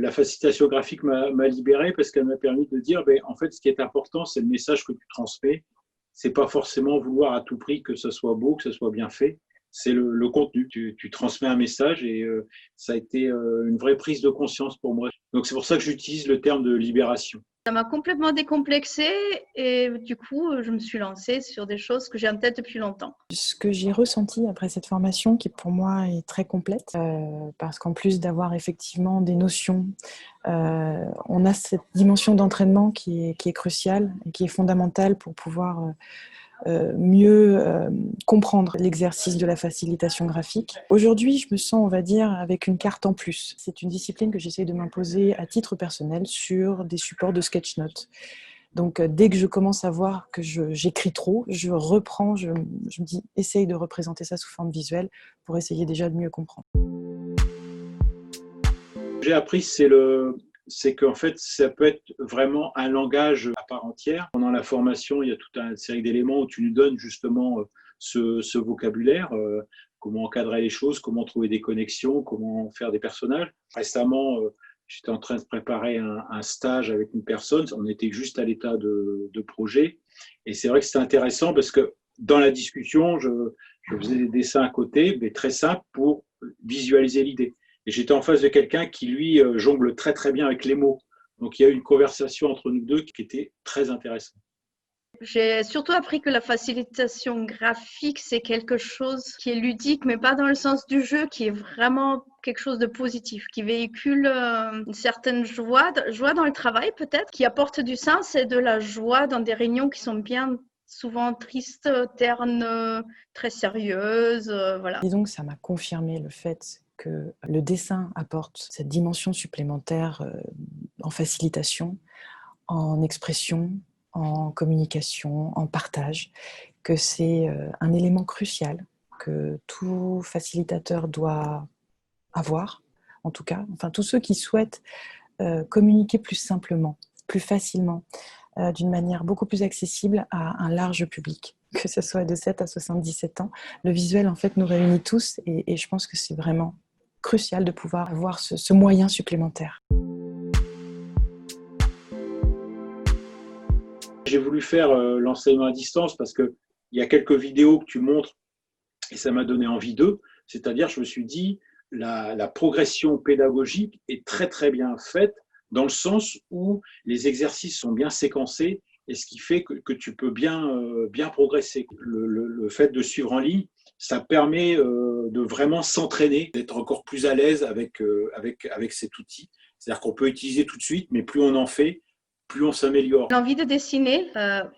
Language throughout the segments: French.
la facilitation graphique m'a libéré parce qu'elle m'a permis de dire, ben, en fait, ce qui est important, c'est le message que tu transmets. C'est pas forcément vouloir à tout prix que ce soit beau, que ce soit bien fait. C'est le contenu. Tu transmets un message et ça a été une vraie prise de conscience pour moi. Donc c'est pour ça que j'utilise le terme de libération. Ça m'a complètement décomplexée et du coup, je me suis lancée sur des choses que j'ai en tête depuis longtemps. Ce que j'ai ressenti après cette formation, qui pour moi est très complète, parce qu'en plus d'avoir effectivement des notions, on a cette dimension d'entraînement qui est cruciale et qui est fondamentale pour pouvoir mieux comprendre l'exercice de la facilitation graphique. Aujourd'hui, je me sens, on va dire, avec une carte en plus. C'est une discipline que j'essaie de m'imposer à titre personnel sur des supports de sketch notes. Donc, dès que je commence à voir que j'écris trop, je reprends, je me dis, essaye de représenter ça sous forme visuelle pour essayer déjà de mieux comprendre. J'ai appris, c'est qu'en fait, ça peut être vraiment un langage à part entière. Pendant la formation, il y a toute une série d'éléments où tu nous donnes justement ce vocabulaire, comment encadrer les choses, comment trouver des connexions, comment faire des personnages. Récemment, j'étais en train de préparer un stage avec une personne, on était juste à l'état de projet, et c'est vrai que c'était intéressant parce que dans la discussion, je faisais des dessins à côté, mais très simples pour visualiser l'idée. Et j'étais en face de quelqu'un qui, lui, jongle très très bien avec les mots. Donc il y a eu une conversation entre nous deux qui était très intéressante. J'ai surtout appris que la facilitation graphique, c'est quelque chose qui est ludique, mais pas dans le sens du jeu, qui est vraiment quelque chose de positif, qui véhicule une certaine joie dans le travail peut-être, qui apporte du sens et de la joie dans des réunions qui sont bien souvent tristes, ternes, très sérieuses, voilà. Et donc, ça m'a confirmé le fait que le dessin apporte cette dimension supplémentaire en facilitation, en expression, en communication, en partage, que c'est un élément crucial que tout facilitateur doit avoir, en tout cas, enfin tous ceux qui souhaitent communiquer plus simplement, plus facilement, d'une manière beaucoup plus accessible à un large public, que ce soit de 7 à 77 ans. Le visuel, en fait, nous réunit tous et je pense que c'est vraiment crucial de pouvoir avoir ce moyen supplémentaire. J'ai voulu faire l'enseignement à distance parce qu'il y a quelques vidéos que tu montres et ça m'a donné envie d'eux. C'est-à-dire, je me suis dit, la progression pédagogique est très très bien faite dans le sens où les exercices sont bien séquencés et ce qui fait que tu peux bien progresser. Le fait de suivre en ligne, ça permet de vraiment s'entraîner, d'être encore plus à l'aise avec cet outil. C'est-à-dire qu'on peut utiliser tout de suite, mais plus on en fait, plus on s'améliore. L'envie de dessiner,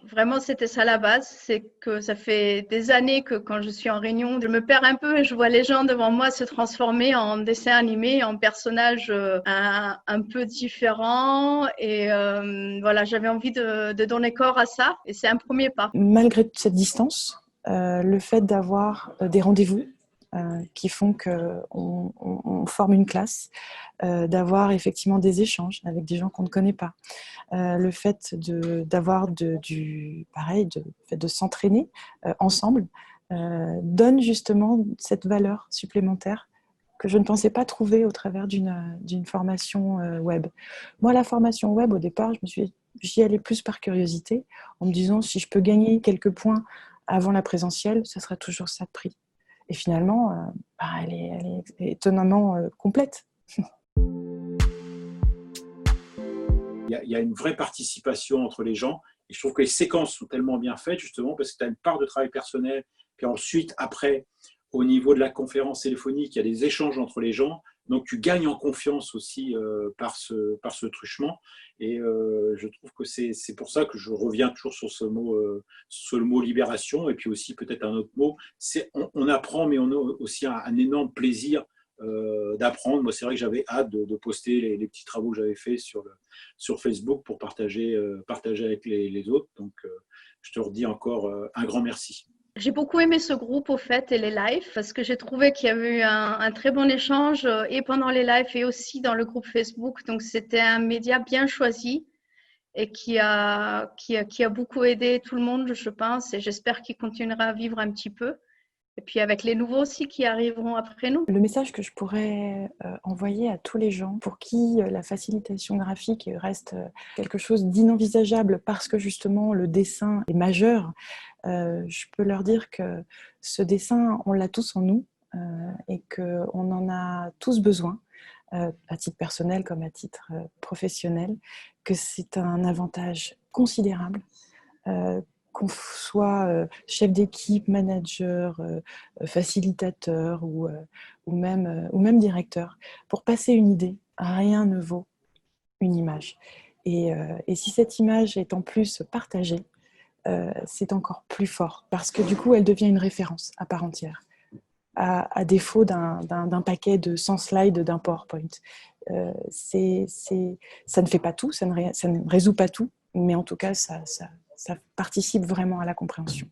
vraiment c'était ça la base, c'est que ça fait des années que quand je suis en réunion, je me perds un peu et je vois les gens devant moi se transformer en dessin animé, en personnages un peu différents et voilà, j'avais envie de donner corps à ça et c'est un premier pas. Malgré cette distance, le fait d'avoir des rendez-vous qui font qu'on forme une classe, d'avoir effectivement des échanges avec des gens qu'on ne connaît pas. Le fait d'avoir de s'entraîner ensemble donne justement cette valeur supplémentaire que je ne pensais pas trouver au travers d'une formation web. Moi, la formation web, au départ, j'y allais plus par curiosité, en me disant si je peux gagner quelques points avant la présentielle, ça sera toujours ça de prix. Et finalement, elle est étonnamment complète. Il y a une vraie participation entre les gens. Et je trouve que les séquences sont tellement bien faites, justement, parce que tu as une part de travail personnel. Puis ensuite, après, au niveau de la conférence téléphonique, il y a des échanges entre les gens. Donc, tu gagnes en confiance aussi par ce truchement. Et je trouve que c'est pour ça que je reviens toujours sur le mot libération. Et puis aussi, peut-être un autre mot, on apprend, mais on a aussi un énorme plaisir d'apprendre. Moi, c'est vrai que j'avais hâte de poster les petits travaux que j'avais faits sur Facebook pour partager avec les autres. Donc, je te redis encore un grand merci. J'ai beaucoup aimé ce groupe au fait et les lives parce que j'ai trouvé qu'il y avait eu un très bon échange et pendant les lives et aussi dans le groupe Facebook. Donc, c'était un média bien choisi et qui a beaucoup aidé tout le monde, je pense, et j'espère qu'il continuera à vivre un petit peu. Et puis avec les nouveaux aussi qui arriveront après nous. Le message que je pourrais envoyer à tous les gens pour qui la facilitation graphique reste quelque chose d'inenvisageable parce que justement le dessin est majeur, je peux leur dire que ce dessin, on l'a tous en nous et qu'on en a tous besoin, à titre personnel comme à titre professionnel, que c'est un avantage considérable. Qu'on soit chef d'équipe, manager, facilitateur ou même directeur, pour passer une idée, rien ne vaut une image. Et si cette image est en plus partagée, c'est encore plus fort, parce que du coup, elle devient une référence à part entière, à défaut d'un paquet de 100 slides d'un PowerPoint. Ça ne fait pas tout, ça ne résout pas tout, mais en tout cas, ça participe vraiment à la compréhension.